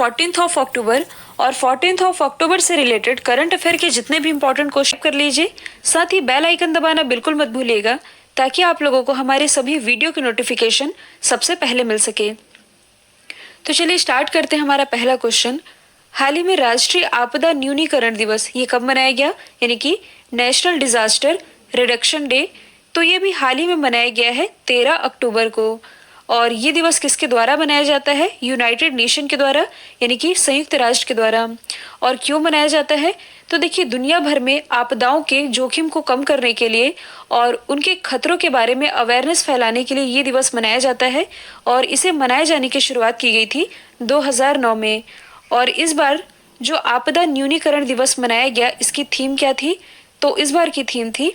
14th of October और 14th of October से related current affair के जितने भी इंपॉर्टेंट क्वेश्चन कर लीजिए। साथ ही बेल आइकन दबाना बिल्कुल मत भूलिएगा ताकि आप लोगों को हमारे सभी वीडियो की नोटिफिकेशन सबसे पहले मिल सके। तो चलिए स्टार्ट करते हैं हमारा पहला क्वेश्चन। हाल ही में राष्ट्रीय आपदा न्यूनीकरण दिवस ये कब मनाया गया, यानी कि नेशनल डिजास्टर रिडक्शन डे। तो ये भी हाल ही में मनाया गया है 13 अक्टूबर को। और ये दिवस किसके द्वारा मनाया जाता है? यूनाइटेड नेशन के द्वारा, यानी कि संयुक्त राष्ट्र के द्वारा। और क्यों मनाया जाता है? तो देखिए, दुनिया भर में आपदाओं के जोखिम को कम करने के लिए और उनके खतरों के बारे में अवेयरनेस फैलाने के लिए ये दिवस मनाया जाता है। और इसे मनाए जाने की शुरुआत की गई थी 2009 में। और इस बार जो आपदा न्यूनीकरण दिवस मनाया गया, इसकी थीम क्या थी? तो इस बार की थीम थी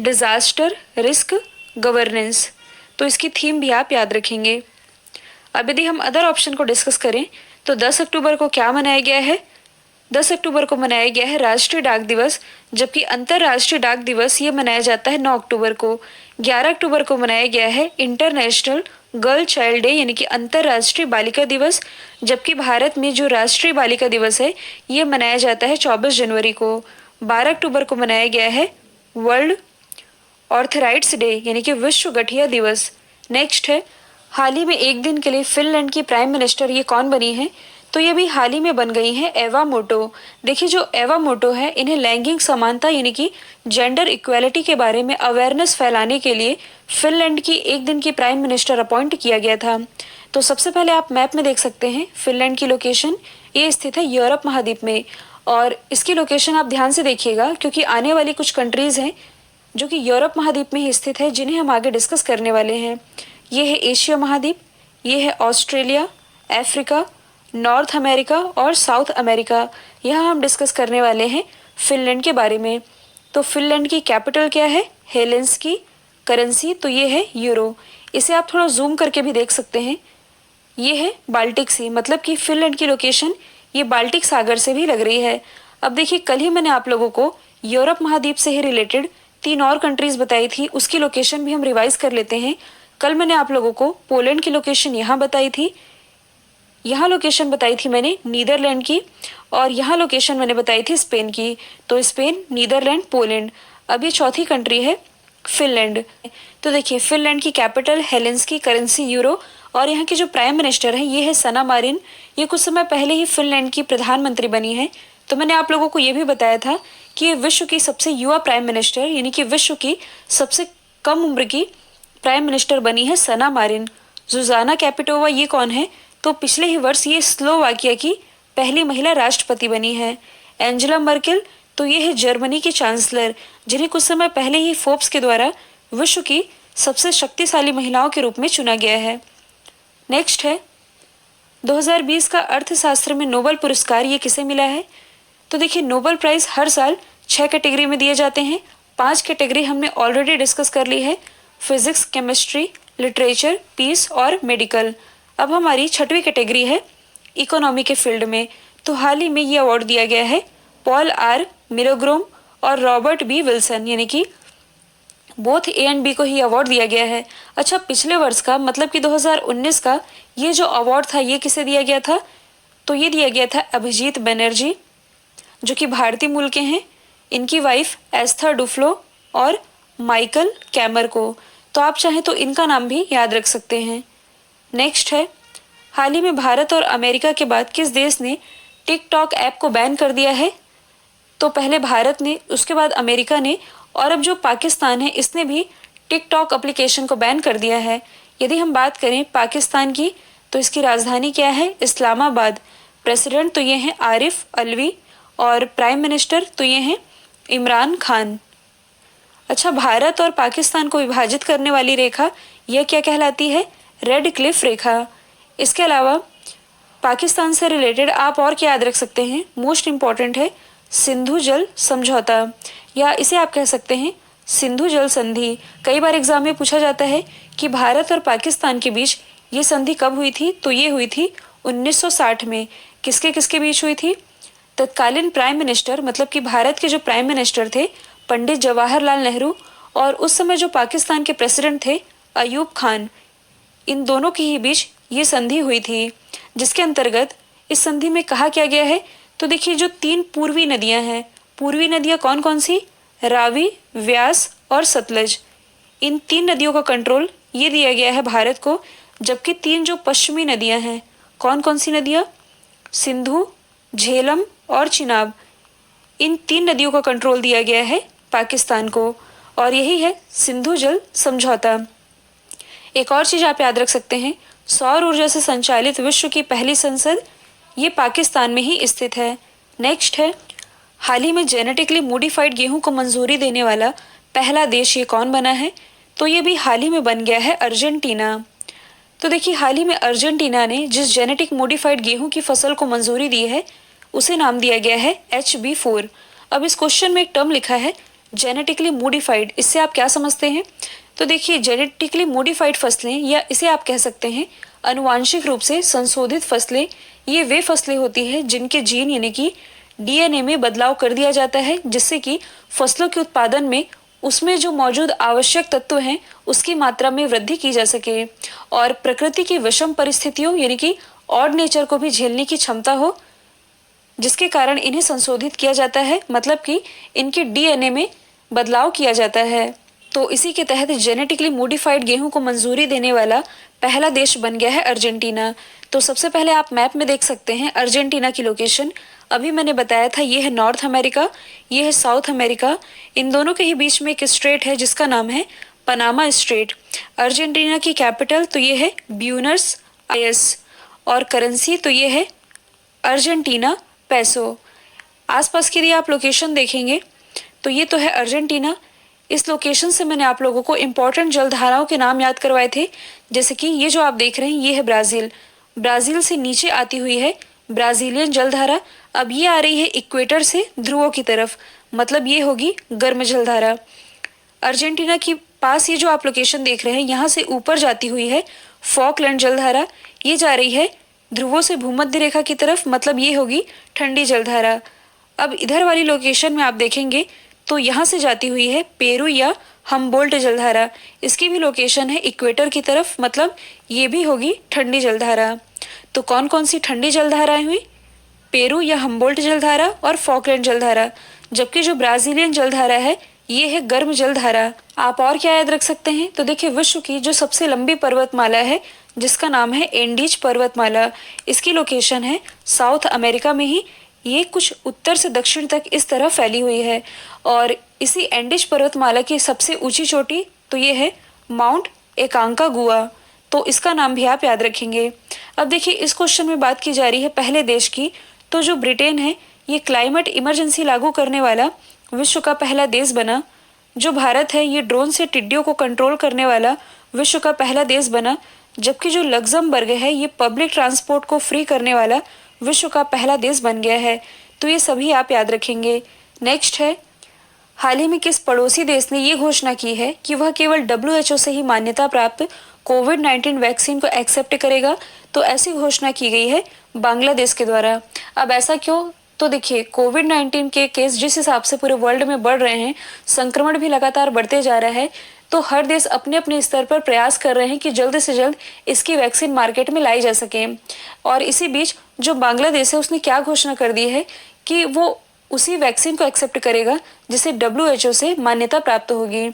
डिजास्टर रिस्क गवर्नेंस। तो इसकी थीम भी आप याद रखेंगे। अब यदि हम अदर ऑप्शन को डिस्कस करें तो 10 अक्टूबर को क्या मनाया गया है? 10 अक्टूबर को मनाया गया है राष्ट्रीय डाक दिवस, जबकि अंतर्राष्ट्रीय डाक दिवस ये मनाया जाता है 9 अक्टूबर को। 11 अक्टूबर को मनाया गया है इंटरनेशनल गर्ल चाइल्ड डे, यानी कि अंतर्राष्ट्रीय बालिका दिवस, जबकि भारत में जो राष्ट्रीय बालिका दिवस है ये मनाया जाता है 24 जनवरी को। 12 अक्टूबर को मनाया गया है वर्ल्ड ऑर्थराइट्स डे, यानी कि विश्व गठिया दिवस। नेक्स्ट है, हाल ही में एक दिन के लिए फिनलैंड की प्राइम मिनिस्टर ये कौन बनी है? तो ये भी हाल ही में बन गई है एवा मोटो। देखिए, जो एवा मोटो है, इन्हें लैंगिक समानता यानी कि जेंडर इक्वेलिटी के बारे में अवेयरनेस फैलाने के लिए फिनलैंड की एक दिन की प्राइम मिनिस्टर अपॉइंट किया गया था। तो सबसे पहले आप मैप में देख सकते हैं फिनलैंड की लोकेशन, ये स्थित है यूरोप महाद्वीप में। और इसकी लोकेशन आप ध्यान से देखिएगा, क्योंकि आने वाली कुछ कंट्रीज हैं जो कि यूरोप महाद्वीप में ही स्थित है, जिन्हें हम आगे डिस्कस करने वाले हैं। ये है एशिया महाद्वीप, ये है ऑस्ट्रेलिया, अफ्रीका, नॉर्थ अमेरिका और साउथ अमेरिका। यहाँ हम डिस्कस करने वाले हैं फिनलैंड के बारे में। तो फिनलैंड की कैपिटल क्या है? हेलेंसिकी। करेंसी तो ये है यूरो। इसे आप थोड़ा जूम करके भी देख सकते हैं। ये है बाल्टिक सी, मतलब कि फिनलैंड की लोकेशन ये बाल्टिक सागर से भी लग रही है। अब देखिए, कल ही मैंने आप लोगों को यूरोप महाद्वीप से ही रिलेटेड 3 और कंट्रीज बताई थी, उसकी लोकेशन भी हम रिवाइज कर लेते हैं। कल मैंने आप लोगों को पोलैंड की लोकेशन यहाँ बताई थी, यहाँ लोकेशन बताई थी मैंने नीदरलैंड की, और यहाँ लोकेशन मैंने बताई थी स्पेन की। तो स्पेन, नीदरलैंड, पोलैंड। अब ये चौथी कंट्री है फिनलैंड। तो देखिए, फिनलैंड की कैपिटल हेलेंसिकी, करेंसी यूरो, और यहाँ की जो प्राइम मिनिस्टर है ये है सना मारिन। ये कुछ समय पहले ही फिनलैंड की प्रधानमंत्री बनी है। तो मैंने आप लोगों को ये भी बताया था कि ये विश्व की सबसे युवा प्राइम मिनिस्टर, यानी कि विश्व की सबसे कम उम्र की प्राइम मिनिस्टर बनी है सना मारिन। जुजाना कैपिटोवा ये कौन है? तो पिछले ही वर्ष ये स्लोवाकिया की पहली महिला राष्ट्रपति बनी है। एंजेला मर्केल तो ये है जर्मनी की चांसलर, जिन्हें कुछ समय पहले ही फोर्ब्स के द्वारा विश्व की सबसे शक्तिशाली महिलाओं के रूप में चुना गया है। नेक्स्ट है, 2020 का अर्थशास्त्र में नोबेल पुरस्कार ये किसे मिला है? तो देखिए, नोबेल प्राइज हर साल 6 कैटेगरी में दिए जाते हैं। 5 कैटेगरी हमने ऑलरेडी डिस्कस कर ली है, फिजिक्स, केमिस्ट्री, लिटरेचर, पीस और मेडिकल। अब हमारी 6वीं कैटेगरी है इकोनॉमी के फील्ड में। तो हाल ही में ये अवार्ड दिया गया है पॉल आर मिलोग्रोम और रॉबर्ट बी विल्सन, यानी कि बोथ ए एंड बी को ही अवार्ड दिया गया है। अच्छा, पिछले वर्ष का मतलब कि 2019 का ये जो अवार्ड था ये किसे दिया गया था? तो ये दिया गया था अभिजीत बनर्जी, जो कि भारतीय मूल के हैं, इनकी वाइफ एस्थर डुफ्लो और माइकल कैमर को। तो आप चाहें तो इनका नाम भी याद रख सकते हैं। नेक्स्ट है, हाल ही में भारत और अमेरिका के बाद किस देश ने टिकटॉक ऐप को बैन कर दिया है? तो पहले भारत ने, उसके बाद अमेरिका ने, और अब जो पाकिस्तान है इसने भी टिकटॉक एप्लीकेशन को बैन कर दिया है। यदि हम बात करें पाकिस्तान की, तो इसकी राजधानी क्या है? इस्लामाबाद। प्रेसिडेंट तो ये हैं आरिफ अलवी, और प्राइम मिनिस्टर तो ये हैं इमरान खान। अच्छा, भारत और पाकिस्तान को विभाजित करने वाली रेखा यह क्या कहलाती है? रेड क्लिफ रेखा। इसके अलावा पाकिस्तान से रिलेटेड आप और क्या याद रख सकते हैं? मोस्ट इम्पॉर्टेंट है सिंधु जल समझौता, या इसे आप कह सकते हैं सिंधु जल संधि। कई बार एग्जाम में पूछा जाता है कि भारत और पाकिस्तान के बीच ये संधि कब हुई थी? तो ये हुई थी 1960 में। किसके किसके बीच हुई थी? तत्कालीन प्राइम मिनिस्टर, मतलब कि भारत के जो प्राइम मिनिस्टर थे पंडित जवाहरलाल नेहरू, और उस समय जो पाकिस्तान के प्रेसिडेंट थे अयूब खान, इन दोनों के ही बीच ये संधि हुई थी, जिसके अंतर्गत इस संधि में कहा क्या गया है? तो देखिए जो 3 पूर्वी नदियां हैं, पूर्वी नदियां कौन कौन सी? रावी, व्यास और सतलज। इन 3 नदियों का कंट्रोल ये दिया गया है भारत को, जबकि 3 जो पश्चिमी नदियां हैं, कौन कौन सी नदियां? सिंधु, झेलम और चिनाब। इन 3 नदियों का कंट्रोल दिया गया है पाकिस्तान को, और यही है सिंधु जल समझौता। एक और चीज आप याद रख सकते हैं, सौर ऊर्जा से संचालित विश्व की पहली संसद ये पाकिस्तान में ही स्थित है। नेक्स्ट है, हाल ही में जेनेटिकली मॉडिफाइड गेहूं को मंजूरी देने वाला पहला देश ये कौन बना है? तो ये भी हाल ही में बन गया है अर्जेंटीना। तो देखिए हाल ही में अर्जेंटीना ने जिस जेनेटिक मॉडिफाइड गेहूं की फसल को मंजूरी दी है उसे नाम दिया गया है HB4। अब इस क्वेश्चन में एक टर्म लिखा है जेनेटिकली मॉडिफाइड, इससे आप क्या समझते हैं? तो देखिए जेनेटिकली मॉडिफाइड फसलें, या इसे आप कह सकते हैं अनुवांशिक रूप से संशोधित फसलें, ये वे फसलें होती हैं जिनके जीन यानी कि DNA में बदलाव कर दिया जाता है, जिससे कि फसलों के उत्पादन में उसमें जो मौजूद आवश्यक तत्व हैं उसकी मात्रा में वृद्धि की जा सके और प्रकृति की विषम परिस्थितियों यानी कि ऑड नेचर को भी झेलने की क्षमता हो, जिसके कारण इन्हें संशोधित किया जाता है, मतलब कि इनके DNA में बदलाव किया जाता है। तो इसी के तहत जेनेटिकली मॉडिफाइड गेहूं को मंजूरी देने वाला पहला देश बन गया है अर्जेंटीना। तो सबसे पहले आप मैप में देख सकते हैं अर्जेंटीना की लोकेशन। अभी मैंने बताया था ये है नॉर्थ अमेरिका, ये है साउथ अमेरिका। इन दोनों के ही बीच में एक स्ट्रेट है जिसका नाम है पनामा स्ट्रेट। अर्जेंटीना की कैपिटल तो ये है ब्यूनस आयर्स और करेंसी तो ये है अर्जेंटीना पैसो। आसपास की यदि आप लोकेशन देखेंगे तो ये तो है अर्जेंटीना। इस लोकेशन से मैंने आप लोगों को इम्पोर्टेंट जलधाराओं के नाम याद करवाए थे, जैसे कि ये जो आप देख रहे हैं ये है ब्राज़ील। ब्राज़ील से नीचे आती हुई है ब्राज़ीलियन जलधारा। अब ये आ रही है इक्वेटर से ध्रुवों की तरफ, मतलब ये होगी गर्म जलधारा। अर्जेंटीना के पास ये जो आप लोकेशन देख रहे हैं यहाँ से ऊपर जाती हुई है फॉकलैंड जलधारा। ये जा रही है ध्रुवों से भूमध्य रेखा की तरफ, मतलब ये होगी ठंडी जलधारा। अब इधर वाली लोकेशन में आप देखेंगे तो यहाँ से जाती हुई है पेरू या हम्बोल्ट जलधारा। इसकी भी लोकेशन है इक्वेटर की तरफ, मतलब ये भी होगी ठंडी जलधारा। तो कौन कौन सी ठंडी जलधाराएं हुई? पेरू या हम्बोल्ट जलधारा और फॉकलैंड जलधारा। जबकि जो ब्राजीलियन जलधारा है ये है गर्म जलधारा। आप और क्या याद रख सकते हैं? तो देखिए विश्व की जो सबसे लंबी पर्वतमाला है जिसका नाम है एंडीज पर्वतमाला, इसकी लोकेशन है साउथ अमेरिका में ही। ये कुछ उत्तर से दक्षिण तक इस तरह फैली हुई है और इसी एंडीज पर्वतमाला की सबसे ऊंची चोटी तो ये है माउंट एकांकागुआ। तो इसका नाम भी आप याद रखेंगे। अब देखिए इस क्वेश्चन में बात की जा रही है पहले देश की, तो जो ब्रिटेन है ये क्लाइमेट इमरजेंसी लागू करने वाला विश्व का पहला देश बना। जो भारत है ये ड्रोन से टिड्डियों को कंट्रोल करने वाला विश्व का पहला देश बना। जबकि जो लग्जमबर्ग है ये पब्लिक ट्रांसपोर्ट को फ्री करने वाला विश्व का पहला देश बन गया है। तो ये सभी आप याद रखेंगे। नेक्स्ट है, हाल ही में किस पड़ोसी देश ने ये घोषणा की है कि वह केवल WHO से ही मान्यता प्राप्त कोविड-19 वैक्सीन को एक्सेप्ट करेगा? तो ऐसी घोषणा की गई है बांग्लादेश के द्वारा। अब ऐसा क्यों? तो देखिए कोविड-19 के केस जिस हिसाब से पूरे वर्ल्ड में बढ़ रहे हैं, संक्रमण भी लगातार बढ़ते जा रहा है, तो हर देश अपने अपने स्तर पर प्रयास कर रहे हैं कि जल्द से जल्द इसकी वैक्सीन मार्केट में लाई जा सके। और इसी बीच जो बांग्लादेश है उसने क्या घोषणा कर दी है कि वो उसी वैक्सीन को एक्सेप्ट करेगा जिसे WHO से मान्यता प्राप्त होगी।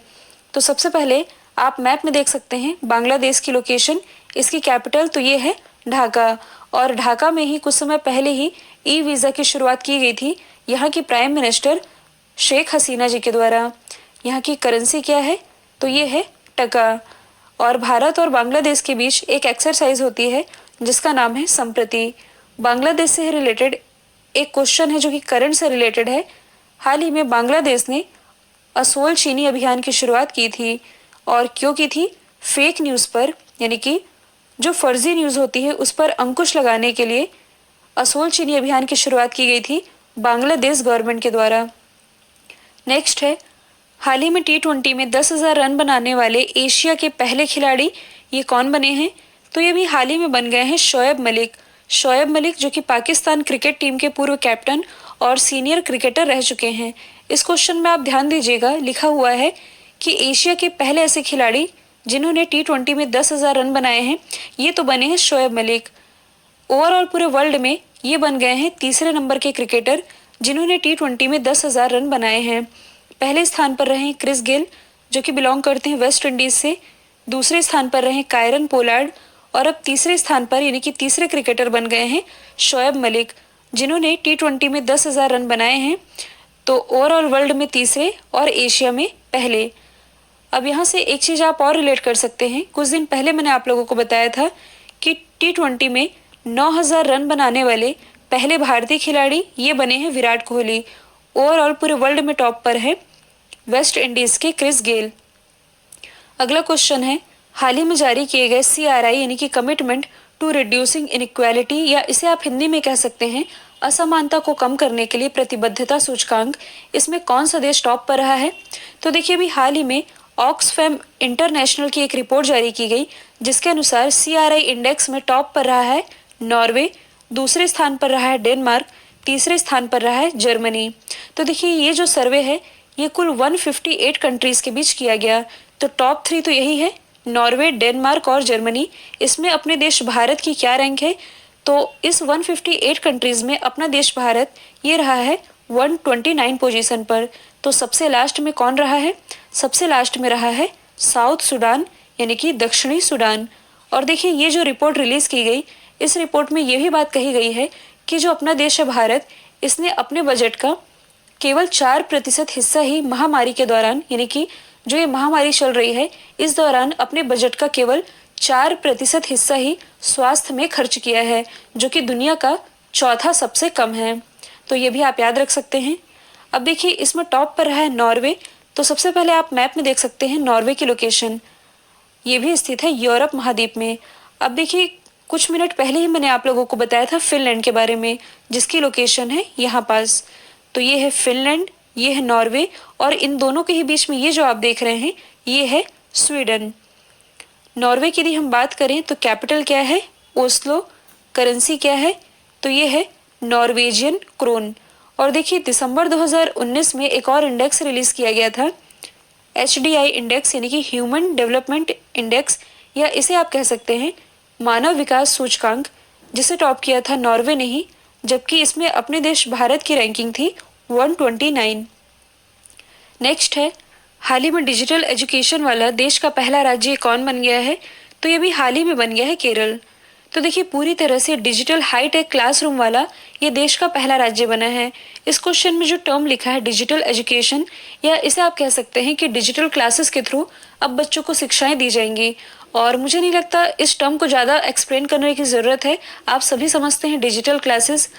तो सबसे पहले आप मैप में देख सकते हैं बांग्लादेश की लोकेशन। इसकी कैपिटल तो ये है ढाका, और ढाका में ही कुछ समय पहले ही वीज़ा की शुरुआत की गई थी यहाँ की प्राइम मिनिस्टर शेख हसीना जी के द्वारा। यहाँ की करेंसी क्या है? तो ये है टका। और भारत और बांग्लादेश के बीच एक एक्सरसाइज होती है जिसका नाम है संप्रति। बांग्लादेश से रिलेटेड एक क्वेश्चन है जो कि करंट से रिलेटेड है। हाल ही में बांग्लादेश ने असोल चीनी अभियान की शुरुआत की थी, और क्यों की थी? फेक न्यूज़ पर, यानी कि जो फर्जी न्यूज़ होती है उस पर अंकुश लगाने के लिए असोल चीनी अभियान की शुरुआत की गई थी बांग्लादेश गवर्नमेंट के द्वारा। नेक्स्ट है, हाल ही में T20 में 10,000 रन बनाने वाले एशिया के पहले खिलाड़ी ये कौन बने हैं? तो ये भी हाल ही में बन गए हैं शोएब मलिक। शोएब मलिक जो कि पाकिस्तान क्रिकेट टीम के पूर्व कैप्टन और सीनियर क्रिकेटर रह चुके हैं। इस क्वेश्चन में आप ध्यान दीजिएगा, लिखा हुआ है कि एशिया के पहले ऐसे खिलाड़ी जिन्होंने T20 में 10,000 रन बनाए हैं ये तो बने हैं शोएब मलिक। ओवरऑल पूरे वर्ल्ड में ये बन गए हैं तीसरे नंबर के क्रिकेटर जिन्होंने T20 में 10,000 रन बनाए हैं। पहले स्थान पर रहे क्रिस गेल जो कि बिलोंग करते हैं वेस्ट इंडीज से, दूसरे स्थान पर रहे कायरन पोलार्ड और अब तीसरे स्थान पर यानी कि तीसरे क्रिकेटर बन गए हैं शोएब मलिक जिन्होंने T20 में 10,000 रन बनाए हैं। तो ओवरऑल वर्ल्ड में तीसरे और एशिया में पहले। अब यहाँ से एक चीज़ आप और रिलेट कर सकते हैं, कुछ दिन पहले मैंने आप लोगों को बताया था कि T20 में 9,000 रन बनाने वाले पहले भारतीय खिलाड़ी ये बने हैं विराट कोहली। ओवरऑल पूरे वर्ल्ड में टॉप पर है वेस्ट इंडीज के क्रिस गेल। अगला क्वेश्चन है, हाल ही में जारी किए गए CRI यानी कि कमिटमेंट टू रिड्यूसिंग इनइक्वालिटी या इसे आप हिंदी में कह सकते हैं असमानता को कम करने के लिए प्रतिबद्धता सूचकांक, इसमें कौन सा देश टॉप पर रहा है? तो देखिए अभी हाल ही में ऑक्सफैम इंटरनेशनल की एक रिपोर्ट जारी की गई जिसके अनुसार CRI इंडेक्स में टॉप पर रहा है नॉर्वे, दूसरे स्थान पर रहा है डेनमार्क, तीसरे स्थान पर रहा है जर्मनी। तो देखिए ये जो सर्वे है ये कुल 158 कंट्रीज के बीच किया गया। तो टॉप 3 तो यही है नॉर्वे, डेनमार्क और जर्मनी। इसमें अपने देश भारत की क्या रैंक है? तो इस 158 कंट्रीज में अपना देश भारत ये रहा है 129 पोजीशन पर। तो सबसे लास्ट में कौन रहा है? सबसे लास्ट में रहा है साउथ सूडान यानी कि दक्षिणी सूडान। और देखिए ये जो रिपोर्ट रिलीज की गई इस रिपोर्ट में ये भी बात कही गई है कि जो अपना देश है भारत, इसने अपने बजट का केवल 4% हिस्सा ही महामारी के दौरान यानी कि जो ये महामारी चल रही है इस दौरान अपने बजट का केवल 4% हिस्सा ही स्वास्थ्य में खर्च किया है, जो कि दुनिया का चौथा सबसे कम है। तो ये भी आप याद रख सकते हैं। अब देखिए इसमें टॉप पर रहा है नॉर्वे। तो सबसे पहले आप मैप में देख सकते हैं नॉर्वे की लोकेशन, ये भी स्थित है यूरोप महाद्वीप में। अब देखिए कुछ मिनट पहले ही मैंने आप लोगों को बताया था फिनलैंड के बारे में जिसकी लोकेशन है यहाँ पास। तो ये है फिनलैंड, ये है नॉर्वे और इन दोनों के ही बीच में ये जो आप देख रहे हैं ये है स्वीडन। नॉर्वे की यदि हम बात करें तो कैपिटल क्या है? ओस्लो। करेंसी क्या है? तो ये है नॉर्वेजियन क्रोन। और देखिए दिसंबर 2019 में एक और इंडेक्स रिलीज किया गया था HDI इंडेक्स यानी कि ह्यूमन डेवलपमेंट इंडेक्स, या इसे आप कह सकते हैं मानव विकास सूचकांक, जिसे टॉप किया था नॉर्वे ने ही, जबकि इसमें अपने देश भारत की रैंकिंग थी 129। नेक्स्ट है, हाल ही में डिजिटल एजुकेशन वाला देश का पहला राज्य कौन बन गया है? तो ये भी हाल ही में बन गया है केरल। तो देखिए पूरी तरह से डिजिटल हाईटेक क्लासरूम वाला ये देश का पहला राज्य बना है। इस क्वेश्चन में जो टर्म लिखा है डिजिटल एजुकेशन, या इसे आप कह सकते हैं कि डिजिटल क्लासेस के थ्रू अब बच्चों को शिक्षाएं दी जाएंगी। और मुझे नहीं लगता इस टर्म को ज़्यादा एक्सप्लेन करने की ज़रूरत है, आप सभी समझते हैं डिजिटल क्लासेस।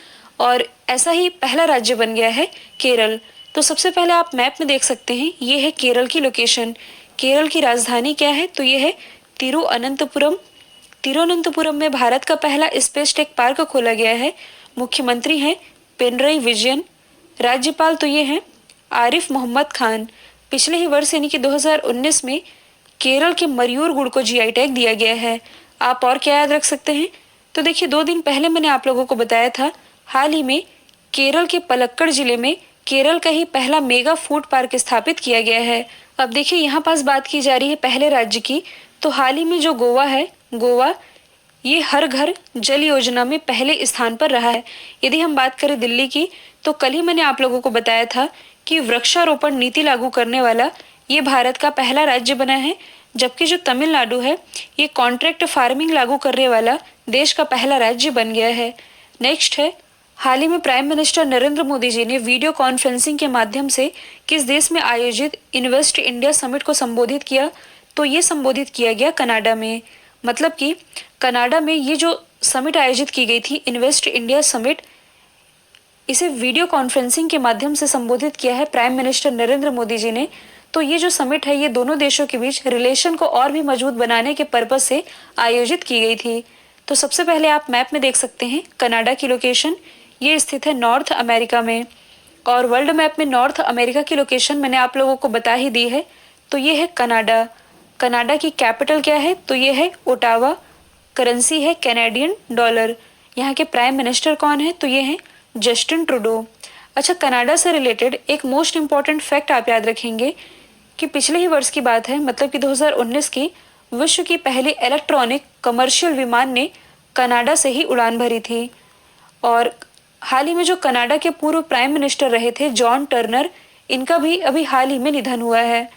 और ऐसा ही पहला राज्य बन गया है केरल। तो सबसे पहले आप मैप में देख सकते हैं ये है केरल की लोकेशन। केरल की राजधानी क्या है? तो ये है तिरुअनंतपुरम। तिरुअनंतपुरम में भारत का पहला स्पेस टेक पार्क खोला गया है। मुख्यमंत्री हैं पिनरई विजयन। राज्यपाल तो ये हैं आरिफ मोहम्मद खान। पिछले ही वर्ष यानी कि 2019 में केरल के मयूर गुड़ को GI टैग दिया गया है। आप और क्या याद रख सकते हैं? तो देखिए 2 दिन पहले मैंने आप लोगों को बताया था हाल ही में केरल के पलक्कड़ जिले में केरल का ही पहला मेगा फूड पार्क स्थापित किया गया है। अब देखिए यहाँ पास बात की जा रही है पहले राज्य की, तो हाल ही में जो गोवा है, गोवा ये हर घर जल योजना में पहले स्थान पर रहा है। यदि हम बात करें दिल्ली की, तो कल ही मैंने आप लोगों को बताया था कि वृक्षारोपण नीति लागू करने वाला ये भारत का पहला राज्य बना है, जबकि जो तमिलनाडु है ये कॉन्ट्रैक्ट फार्मिंग लागू करने वाला देश का पहला राज्य बन गया है। नेक्स्ट है, हाल ही में प्राइम मिनिस्टर नरेंद्र मोदी जी ने वीडियो कॉन्फ्रेंसिंग के माध्यम से किस देश में आयोजित इन्वेस्ट इंडिया समिट को संबोधित किया? तो ये संबोधित किया गया कनाडा में। मतलब कि कनाडा में ये जो समिट आयोजित की गई थी इन्वेस्ट इंडिया समिट, इसे वीडियो कॉन्फ्रेंसिंग के माध्यम से संबोधित किया है प्राइम मिनिस्टर नरेंद्र मोदी जी ने। तो ये जो समिट है ये दोनों देशों के बीच रिलेशन को और भी मजबूत बनाने के पर्पज से आयोजित की गई थी। तो सबसे पहले आप मैप में देख सकते हैं कनाडा की लोकेशन, ये स्थित है नॉर्थ अमेरिका में। और वर्ल्ड मैप में नॉर्थ अमेरिका की लोकेशन मैंने आप लोगों को बता ही दी है। तो ये है कनाडा। कनाडा की कैपिटल क्या है? तो ये है ओटावा। करेंसी है कैनेडियन डॉलर। यहाँ के प्राइम मिनिस्टर कौन है? तो ये हैं जस्टिन ट्रूडो। अच्छा, कनाडा से रिलेटेड एक मोस्ट इम्पॉर्टेंट फैक्ट आप याद रखेंगे कि पिछले ही वर्ष की बात है, मतलब कि 2019 की, विश्व की पहली इलेक्ट्रॉनिक कमर्शियल विमान ने कनाडा से ही उड़ान भरी थी। और हाल ही में जो कनाडा के पूर्व प्राइम मिनिस्टर रहे थे जॉन टर्नर, इनका भी अभी हाल ही में निधन हुआ है।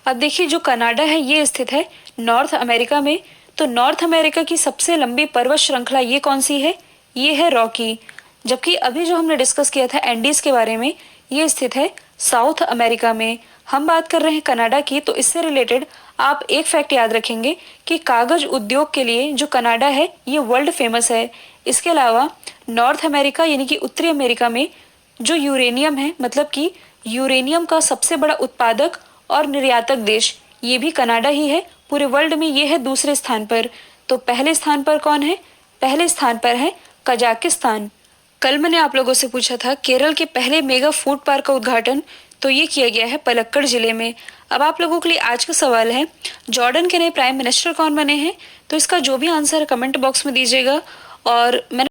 अब देखिए, जो कनाडा है ये स्थित है नॉर्थ अमेरिका में। तो नॉर्थ अमेरिका की सबसे लंबी पर्वत श्रृंखला ये कौन सी है? ये है रॉकी। जबकि अभी जो हमने डिस्कस किया था एंडीज के बारे में, ये स्थित है साउथ अमेरिका में। हम बात कर रहे हैं कनाडा की, तो इससे रिलेटेड आप एक फैक्ट याद रखेंगे कि कागज उद्योग के लिए जो कनाडा है ये वर्ल्ड फेमस है। इसके अलावा नॉर्थ अमेरिका यानी कि उत्तरी अमेरिका में जो यूरेनियम है, मतलब कि यूरेनियम का सबसे बड़ा उत्पादक और निर्यातक देश ये भी कनाडा ही है। पूरे वर्ल्ड में ये है दूसरे स्थान पर। तो पहले स्थान पर कौन है? पहले स्थान पर है कजाकिस्तान। कल मैंने आप लोगों से पूछा था केरल के पहले मेगा फूड पार्क का उद्घाटन, तो ये किया गया है पलक्कड़ जिले में। अब आप लोगों के लिए आज का सवाल है, जॉर्डन के नए प्राइम मिनिस्टर कौन बने हैं? तो इसका जो भी आंसर है कमेंट बॉक्स में दीजिएगा। और मैंने